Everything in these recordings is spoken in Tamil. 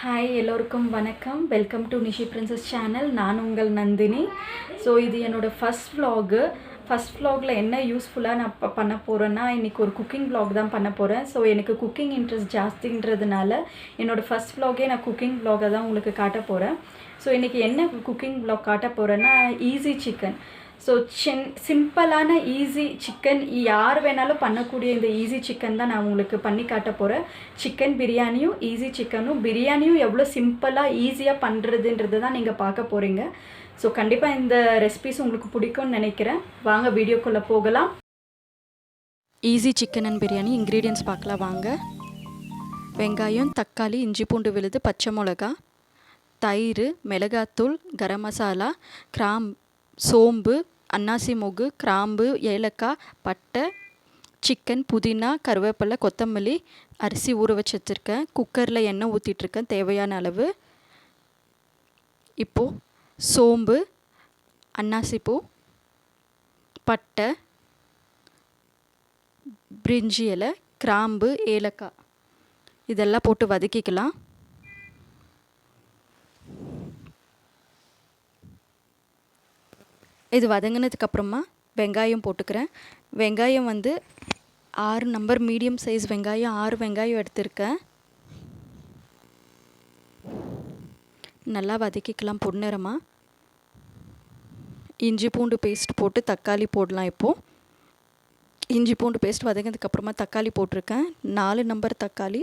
ஹாய் எல்லோருக்கும் வணக்கம். Welcome to Nishi princess channel. நான் உங்கள் நந்தினி. ஸோ இது என்னோடய ஃபஸ்ட் vlog. ஃபஸ்ட் vlogல என்ன யூஸ்ஃபுல்லாக நான் பண்ண போகிறேன்னா, இன்றைக்கி ஒரு குக்கிங் vlog தான் பண்ண போகிறேன். ஸோ எனக்கு குக்கிங் இன்ட்ரெஸ்ட் ஜாஸ்தின்றதுனால என்னோடய ஃபஸ்ட் vlogே நான் குக்கிங் vlogகாக தான் உங்களுக்கு காட்ட போகிறேன். ஸோ இன்றைக்கி என்ன குக்கிங் vlog காட்ட போகிறேன்னா, ஈஸி சிக்கன். ஸோ சிம்பிளான ஈஸி சிக்கன், யார் வேணாலும் பண்ணக்கூடிய இந்த ஈஸி சிக்கன் தான் நான் உங்களுக்கு பண்ணி காட்ட போகிறேன். சிக்கன் பிரியாணியும் ஈஸி சிக்கனும், பிரியாணியும் எவ்வளோ சிம்பிளாக ஈஸியாக பண்ணுறதுன்றது தான் நீங்கள் பார்க்க போகிறீங்க. ஸோ கண்டிப்பாக இந்த ரெசிபிஸ் உங்களுக்கு பிடிக்கும்னு நினைக்கிறேன். வாங்க வீடியோக்குள்ளே போகலாம். Easy chicken and biryani ingredients பார்க்கலாம் வாங்க. வெங்காயம், தக்காளி, இஞ்சி பூண்டு விழுது, பச்சை மிளகா, தயிர், மிளகாத்தூள், கரம் மசாலா, சோம்பு, அன்னாசி மொகு, கிராம்பு, ஏலக்காய், பட்டை, சிக்கன், புதினா, கருவேப்பிலை, கொத்தமல்லி, அரிசி ஊற வச்சு வச்சுருக்கேன். குக்கரில் எண்ணெய் ஊற்றிட்டுருக்கேன் தேவையான அளவு. இப்போது சோம்பு, அன்னாசிப்பூ, பட்டை, பிரிஞ்சி இலை, கிராம்பு, ஏலக்காய் இதெல்லாம் போட்டு வதக்கிக்கலாம். இது வதங்கினதுக்கப்புறமா வெங்காயம் போட்டுக்கிறேன். வெங்காயம் 6 நம்பர் மீடியம் சைஸ் வெங்காயம், 6 வெங்காயம் எடுத்திருக்கேன். நல்லா வதக்கிக்கலாம் பொன்னிறமாக. இஞ்சி பூண்டு பேஸ்ட் போட்டு தக்காளி போடலாம். இப்போது இஞ்சி பூண்டு பேஸ்ட் வதங்கினதுக்கப்புறமா தக்காளி போட்டிருக்கேன், 4 நம்பர் தக்காளி.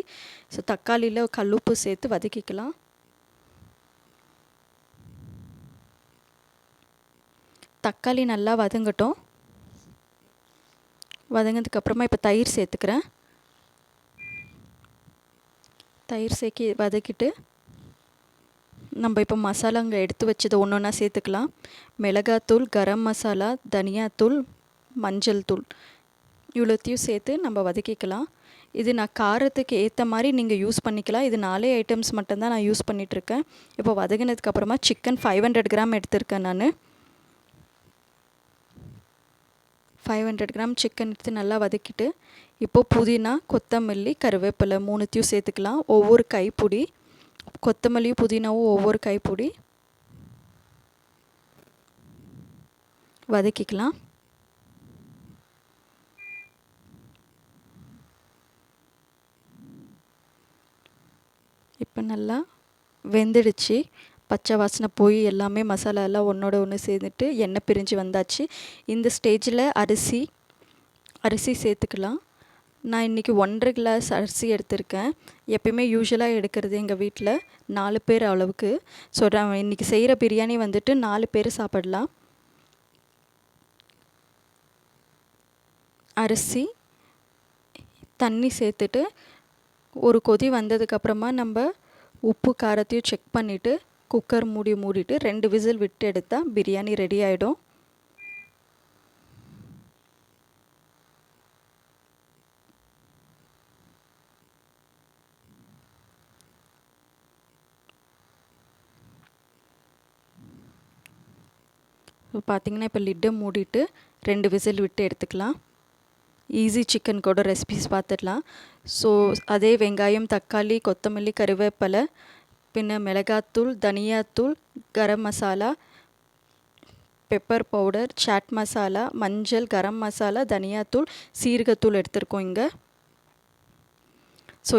ஸோ தக்காளியில் கல்லுப்பு சேர்த்து வதக்கிக்கலாம். தக்காளி நல்லா வதங்கட்டும். வதங்கினதுக்கப்புறமா இப்போ தயிர் சேர்த்துக்கிறேன். தயிர் சேர்க்கி வதக்கிட்டு நம்ம இப்போ மசாலாங்க எடுத்து வச்சதை ஒன்று ஒன்றா சேர்த்துக்கலாம். மிளகாத்தூள், கரம் மசாலா, தனியாத்தூள், மஞ்சள் தூள் இவ்வளோத்தையும் சேர்த்து நம்ம வதக்கிக்கலாம். இது நான் காரத்துக்கு ஏற்ற மாதிரி நீங்கள் யூஸ் பண்ணிக்கலாம். இது 4 ஐட்டம்ஸ் மட்டும்தான் நான் யூஸ் பண்ணிகிட்ருக்கேன். இப்போ வதங்கினதுக்கப்புறமா சிக்கன் 500 கிராம் எடுத்திருக்கேன் நான். 500 கிராம் சிக்கன் எடுத்து நல்லா வதக்கிட்டு, இப்போது புதினா, கொத்தமல்லி, கருவேப்பிலை 3த்தையும் சேர்த்துக்கலாம். ஒவ்வொரு கைப்பிடி கொத்தமல்லியும் புதினாவும் ஒவ்வொரு கைப்பிடி வதக்கிக்கலாம். இப்போ நல்லா வெந்துடுச்சு. பச்சை வாசனை போய் எல்லாமே மசாலா எல்லாம் ஒன்றோட ஒன்று சேர்ந்துட்டு எண்ணெய் பிரிஞ்சு வந்தாச்சு. இந்த ஸ்டேஜில் அரிசி சேர்த்துக்கலாம். நான் இன்றைக்கி 1.5 கிளாஸ் அரிசி எடுத்திருக்கேன். எப்பயுமே யூஸ்வலாக எடுக்கிறது எங்கள் வீட்டில் 4 பேர் அளவுக்கு. ஸோ நான் இன்றைக்கி செய்கிற பிரியாணி 4 பேர் சாப்பிடலாம். அரிசி, தண்ணி சேர்த்துட்டு ஒரு கொதி வந்ததுக்கப்புறமா நம்ம உப்பு காரத்தையும் செக் பண்ணிவிட்டு குக்கர் மூடிட்டு 2 விசில் விட்டு எடுத்தால் பிரியாணி ரெடி ஆகிடும். பார்த்திங்கன்னா இப்போ லிட்டை மூடிட்டு 2 விசில் விட்டு எடுத்துக்கலாம். ஈஸி சிக்கன் கூட ரெசிபிஸ் பார்த்துடலாம். ஸோ அதே வெங்காயம், தக்காளி, கொத்தமல்லி, கருவேப்பிலை, பின்ன மிளகாத்தூள், தனியாத்தூள், கரம் மசாலா, பெப்பர் பவுடர், சாட் மசாலா, மஞ்சள், கரம் மசாலா, தனியாத்தூள், சீரகத்தூள் எடுத்திருக்கோம் இங்கே. ஸோ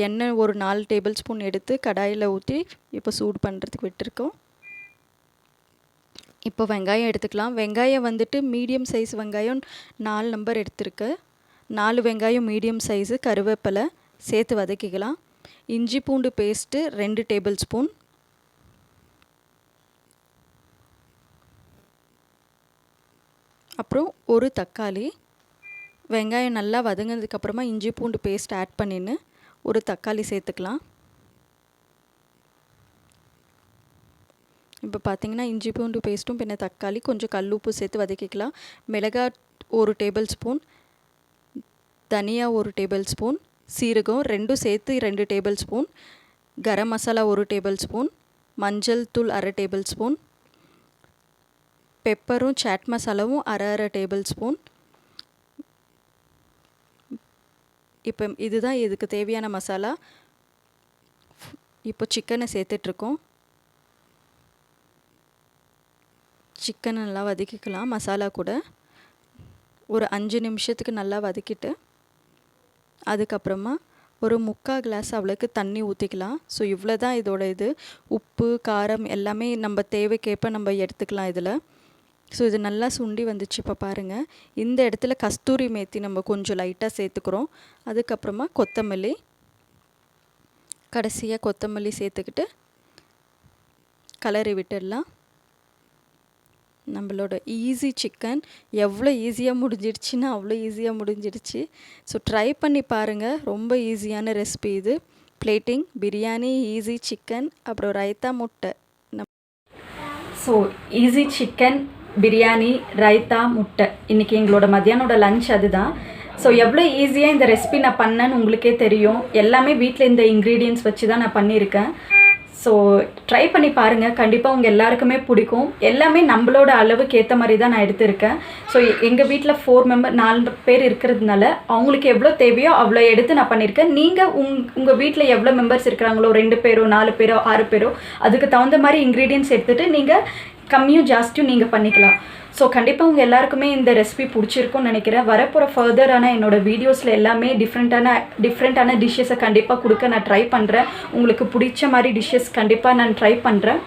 எண்ணெய் ஒரு 4 டேபிள் ஸ்பூன் எடுத்து கடாயில் ஊற்றி இப்போ சூடு பண்ணுறதுக்கு விட்டுருக்கோம். இப்போ வெங்காயம் எடுத்துக்கலாம். வெங்காயம் மீடியம் சைஸ் வெங்காயம் 4 நம்பர் எடுத்திருக்கு. 4 வெங்காயம் மீடியம் சைஸு, கருவேப்பிலை சேர்த்து வதக்கிக்கலாம். இஞ்சி பூண்டு பேஸ்ட்டு 2 டேபிள் ஸ்பூன், அப்புறம் ஒரு தக்காளி. வெங்காயம் நல்லா வதங்கினதுக்கப்புறமா இஞ்சி பூண்டு பேஸ்ட் ஆட் பண்ணின்னு ஒரு தக்காளி சேர்த்துக்கலாம். இப்போ பார்த்திங்கன்னா இஞ்சி பூண்டு பேஸ்ட்டும் பின்ன தக்காளி கொஞ்சம் கல்லுப்பு சேர்த்து வதக்கிக்கலாம். மிளகாய் 1 டேபிள் ஸ்பூன், தனியா 1 டேபிள் ஸ்பூன், சீரகம் 2 சேர்த்து 2 table spoon, garam masala 1 table spoon, மஞ்சள் தூள் 1/2 டேபிள் ஸ்பூன், பெப்பரும் சாட் மசாலாவும் 1/2 டேபிள் ஸ்பூன். இப்போ இதுதான் இதுக்கு தேவையான மசாலா. இப்போ சிக்கனை சேர்த்துட்ருக்கோம். சிக்கனை நல்லா வதக்கிக்கலாம். மசாலா கூட ஒரு 5 நிமிஷத்துக்கு நல்லா வதக்கிட்டு அதுக்கப்புறமா ஒரு 3/4 கிளாஸ் அவ்வளோக்கு தண்ணி ஊற்றிக்கலாம். ஸோ இவ்வளோ தான் இதோட இது. உப்பு காரம் எல்லாமே நம்ம தேவைக்கேற்ப நம்ம எடுத்துக்கலாம் இதில். ஸோ இது நல்லா சுண்டி வந்துச்சு. இப்போ பாருங்கள், இந்த இடத்துல கஸ்தூரி மேத்தி நம்ம கொஞ்சம் லைட்டாக சேர்த்துக்கிறோம். அதுக்கப்புறமா கொத்தமல்லி, கடைசியாக கொத்தமல்லி சேர்த்துக்கிட்டு கலரி விட்டுடலாம். நம்மளோட ஈஸி சிக்கன் எவ்வளோ ஈஸியாக முடிஞ்சிடுச்சுன்னா அவ்வளோ ஈஸியாக முடிஞ்சிடுச்சு. ஸோ ட்ரை பண்ணி பாருங்கள். ரொம்ப ஈஸியான ரெசிபி இது. பிளேட்டிங், பிரியாணி, ஈஸி சிக்கன், அப்புறம் ரைத்தா, முட்டை. So easy chicken, biryani, raita, முட்டை இன்றைக்கி எங்களோட மத்தியானோட லஞ்ச் அதுதான். ஸோ எவ்வளோ ஈஸியாக இந்த ரெசிபி நான் பண்ணேன்னு உங்களுக்கே தெரியும். எல்லாமே வீட்டில் இந்த இன்க்ரீடியன்ட்ஸ் வச்சு தான் நான் பண்ணியிருக்கேன். ஸோ ட்ரை பண்ணி பாருங்கள். கண்டிப்பாக உங்கள் எல்லாருக்குமே பிடிக்கும். எல்லாமே நம்மளோட அளவுக்கு ஏற்ற மாதிரி தான் நான் எடுத்திருக்கேன். ஸோ எங்கள் வீட்டில் 4 பேர் இருக்கிறதுனால அவங்களுக்கு எவ்வளோ தேவையோ அவ்வளோ எடுத்து நான் பண்ணியிருக்கேன். நீங்கள் உங்கள் வீட்டில் எவ்வளோ மெம்பர்ஸ் இருக்கிறாங்களோ, 2 பேரோ 4 பேரோ 6 பேரோ அதுக்கு தகுந்த மாதிரி இன்க்ரீடியன்ட்ஸ் எடுத்துகிட்டு நீங்கள் கம்மியும் ஜாஸ்தியும் நீங்கள் பண்ணிக்கலாம். ஸோ கண்டிப்பாக உங்கள் எல்லாருக்குமே இந்த ரெசிபி பிடிச்சிருக்கும்னு நினைக்கிறேன். வரப்போகிற ஃபர்தரான என்னோடய வீடியோஸில் எல்லாமே டிஃப்ரெண்ட்டான டிஷ்ஷஸை கண்டிப்பாக கொடுக்க நான் ட்ரை பண்ணுறேன். உங்களுக்கு பிடிச்ச மாதிரி டிஷ்ஷஸ் கண்டிப்பாக நான் ட்ரை பண்ணுறேன்.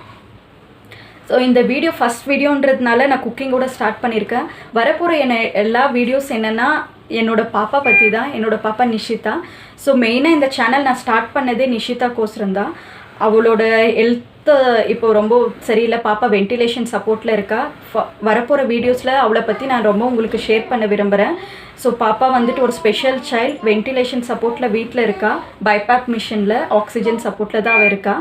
ஸோ இந்த வீடியோ ஃபஸ்ட் வீடியோன்றதுனால நான் குக்கிங்கோட ஸ்டார்ட் பண்ணியிருக்கேன். வரப்போகிற எல்லா வீடியோஸ் என்னென்னா என்னோடய பாப்பா பற்றி தான். என்னோடய பாப்பா நிஷிதா. ஸோ மெயினாக இந்த சேனல் நான் ஸ்டார்ட் பண்ணதே நிஷிதாக்கோசரம் தான். அவளோட ஹெல்த்து இப்போ ரொம்ப சரியில்லை. பாப்பா வென்டிலேஷன் சப்போர்ட்டில் இருக்கா. வரப்போகிற வீடியோஸில் அவளை பற்றி நான் ரொம்ப உங்களுக்கு ஷேர் பண்ண விரும்புகிறேன். ஸோ பாப்பா வந்துட்டு ஒரு ஸ்பெஷல் சைல்டு, வென்டிலேஷன் சப்போர்ட்டில் வீட்டில் இருக்கா. பைபாப் மிஷினில் ஆக்சிஜன் சப்போர்ட்டில் தான் அவள் இருக்கா.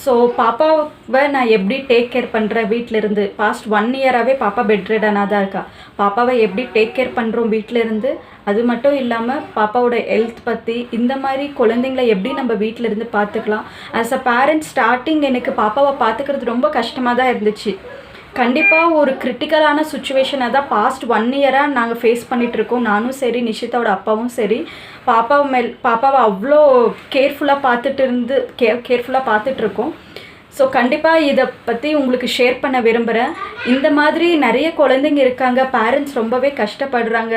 ஸோ பாப்பாவை நான் எப்படி டேக் கேர் பண்ணுறேன் வீட்டிலேருந்து. பாஸ்ட் 1 இயராகவே பாப்பா பெட்ரிடனாக தான் இருக்கா. பாப்பாவை எப்படி டேக் கேர் பண்ணுறோம் வீட்டிலேருந்து, அது மட்டும் இல்லாமல் பாப்பாவோட ஹெல்த் பற்றி, இந்த மாதிரி குழந்தைங்கள எப்படி நம்ம வீட்டிலேருந்து பார்த்துக்கலாம். ஆஸ் அ பேரண்ட் ஸ்டார்டிங் எனக்கு பாப்பாவை பார்த்துக்கிறது ரொம்ப கஷ்டமாக தான் இருந்துச்சு. கண்டிப்பாக ஒரு கிரிட்டிக்கலான சுச்சுவேஷனாக தான் பாஸ்ட் 1 இயராக நாங்கள் ஃபேஸ் பண்ணிகிட்ருக்கோம். நானும் சரி, நிஷிதாவோட அப்பாவும் சரி. பாப்பாவை அவ்வளோ கேர்ஃபுல்லாக பார்த்துட்ருக்கோம். ஸோ கண்டிப்பாக இதை பற்றி உங்களுக்கு ஷேர் பண்ண விரும்புகிறேன். இந்த மாதிரி நிறைய குழந்தைங்க இருக்காங்க, பேரண்ட்ஸ் ரொம்பவே கஷ்டப்படுறாங்க.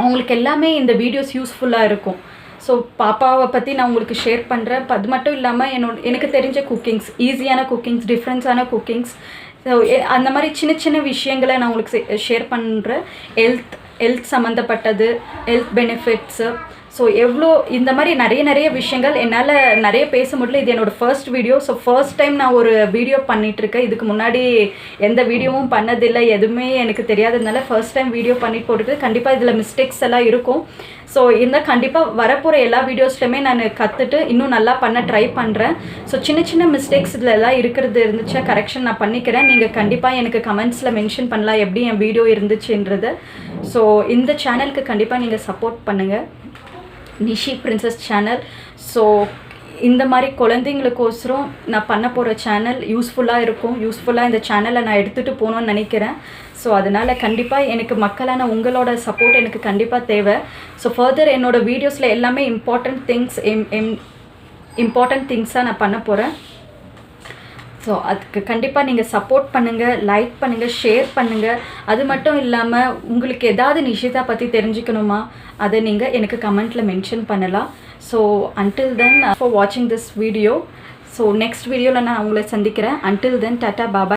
அவங்களுக்கு எல்லாமே இந்த வீடியோஸ் யூஸ்ஃபுல்லாக இருக்கும். ஸோ பாப்பாவை பற்றி நான் உங்களுக்கு ஷேர் பண்ணுறேன். அது மட்டும் இல்லாமல் எனக்கு தெரிஞ்ச குக்கிங்ஸ், ஈஸியான குக்கிங்ஸ், டிஃப்ரென்ஸான குக்கிங்ஸ், ஸோ அந்த மாதிரி சின்ன சின்ன விஷயங்களை நான் உங்களுக்கு ஷேர் பண்ணுறேன். ஹெல்த் சம்மந்தப்பட்டது, ஹெல்த் பெனிஃபிட்ஸு. ஸோ எவ்வளோ இந்த மாதிரி நிறைய விஷயங்கள் என்னால் நிறைய பேச முடியல. இது என்னோடய first video. So first time நான் ஒரு வீடியோ பண்ணிகிட்ருக்கேன். இதுக்கு முன்னாடி எந்த வீடியோவும் பண்ணதில்லை, எதுவுமே எனக்கு தெரியாததுனால ஃபர்ஸ்ட் டைம் வீடியோ பண்ணிட்டு போட்டுருக்கு. கண்டிப்பாக இதில் மிஸ்டேக்ஸ் எல்லாம் இருக்கும். ஸோ இந்த கண்டிப்பாக வரப்போகிற எல்லா வீடியோஸ்லையுமே நான் கற்றுட்டு இன்னும் நல்லா பண்ண ட்ரை பண்ணுறேன். ஸோ சின்ன மிஸ்டேக்ஸ் இதில் எல்லாம் இருந்துச்சுன்னா கரெக்ஷன் நான் பண்ணிக்கிறேன். நீங்கள் கண்டிப்பாக எனக்கு கமெண்ட்ஸில் மென்ஷன் பண்ணலாம் எப்படி என் வீடியோ இருந்துச்சுன்றது. ஸோ இந்த சேனலுக்கு கண்டிப்பாக நீங்கள் சப்போர்ட் பண்ணுங்கள், நிஷி பிரின்சஸ் சேனல். ஸோ இந்த மாதிரி குழந்தைங்களுக்கோசரம் நான் பண்ண போகிற சேனல் யூஸ்ஃபுல்லாக இருக்கும். யூஸ்ஃபுல்லாக இந்த சேனலை நான் எடுத்துகிட்டு போகணுன்னு நினைக்கிறேன். ஸோ அதனால் கண்டிப்பாக எனக்கு மக்களான உங்களோட சப்போர்ட் எனக்கு கண்டிப்பாக தேவை. ஸோ ஃபர்தர் என்னோடய வீடியோஸில் எல்லாமே இம்பார்ட்டண்ட் திங்ஸாக நான் பண்ண போகிறேன். ஸோ அதுக்கு கண்டிப்பாக நீங்கள் சப்போர்ட் பண்ணுங்கள், லைக் பண்ணுங்கள், ஷேர் பண்ணுங்கள். அது மட்டும் இல்லாமல் உங்களுக்கு ஏதாவது நிஷிதா பற்றி தெரிஞ்சுக்கணுமா, அதை நீங்கள் எனக்கு கமெண்ட்டில் மென்ஷன் பண்ணலாம். ஸோ அன்டில் தென் ஃபார் வாட்சிங் திஸ் வீடியோ. ஸோ நெக்ஸ்ட் வீடியோவில் நான் உங்களை சந்திக்கிறேன். Until then tata Baba.